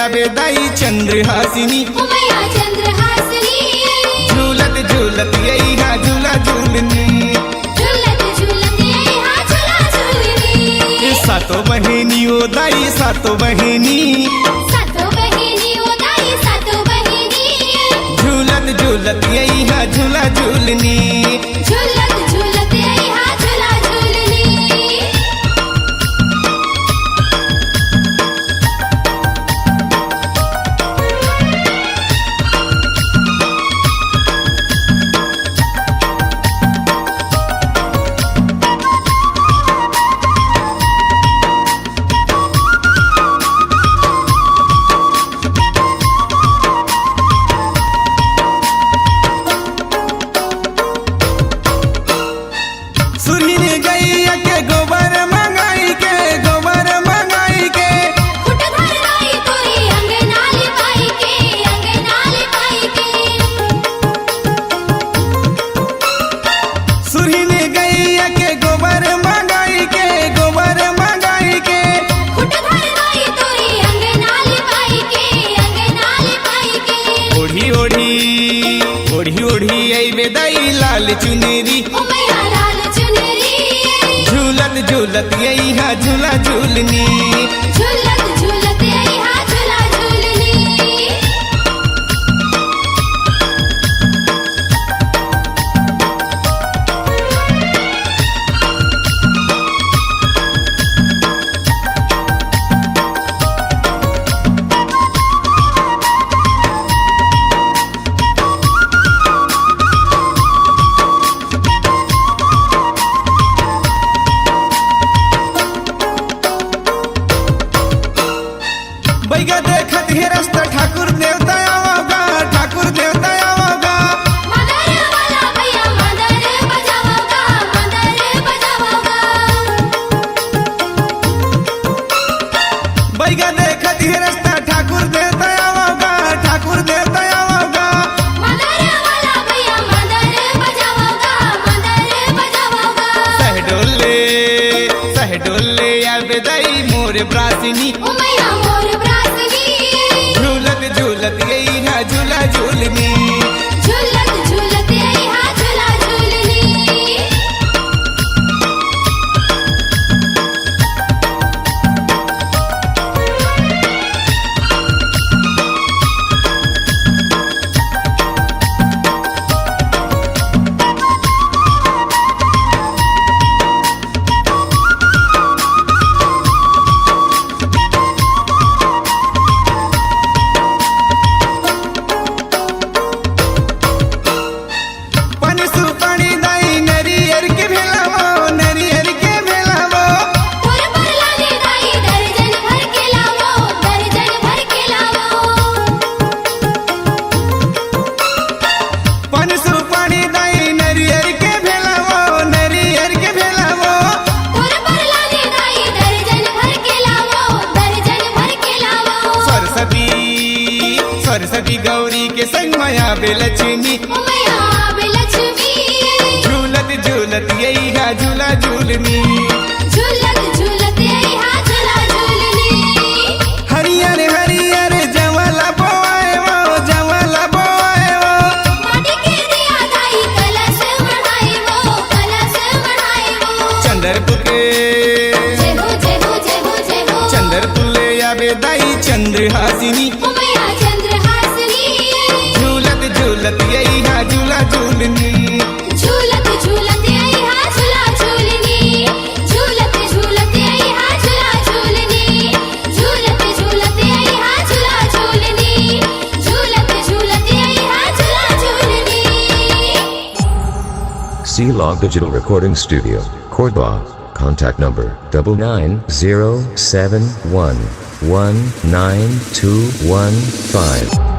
आवे दाई चंद्रहासिनी उमैया चंद्रहासिनी झूलत झूलत यही हा झूला झूलनी झूलत झूलत यही हा झूला झूलनी सातो बहिनी ओ दाई सातो बहिनी ओ दाई सातो बहिनी झूलत झूलत यही हा झूला झूलनी झूलत झूलत यही हा झूला झूलनी सुरहिनी गैया के गोबर मंगाई के गोबर मंगाई के खुट धर दाई तोरी अंगना लिपाई के सुरहिनी गैया के गोबर मंगाई के गोबर मंगाई के खुट धर दाई तोरी अंगना लिपाई के ओढ़ी ओढ़ी ओढ़ी ओढ़ी आई बेदाई लाल चुनेरी उमैया लाल चुनरी झूलत झूलत यही हा झूला झूलनी झूलत झूलत यही हा झूला झूलनी बैगा देखत हे रास्ता ठाकुर देवता आओगा ठाकुर देवता आओगा मदर वाला भैया मदर बजावोगा बैगा देखत हे रास्ता ठाकुर देवता आओगा ठाकुर देवता आओगा मदर वाला भैया मदर बजावोगा सहडोले या बेदाई मोर ब्रासिनी उमैया मोर ब्रासनी झूलत झूलत यही हा झूला झूलनी झूलत झूलत यही हा झूला झूलनी पानी सुपानी दाई नरियर के भेलावो नरियर के भेलावो पर पर लाली दाई दर्जन भर के लावो पानी सुपानी दाई नरियर के भेलावो नरियर के भेलावो पर पर लाली दाई दर्जन भर के लावो सरस्वती गौरी के संग माया बेलक्ष्मी उमैया लक्ष्मी झूलत झूलत यही हा झूला झूलनी झूलत झूलत यही हा झूला झूलनी हरियर हरियर जवला बोए वो माटी के दिया दाई कलश मढ़ाई वो चंद्रपुर के जय हो चंद्रपुर ले आवे दाई चंद्रहासिनी उमैया चंद्रहासिनी झूलत झूलत यही हा झूला झूलनी झूलत झूलत यही हा झूला झूलनी झूलत झूलत यही हा झूला झूलनी झूलत झूलत यही हा झूला झूलनी झूलत झूलत यही हा झूला झूलनी C-Log Digital Recording Studio, Cordoba. Contact number 99071192215.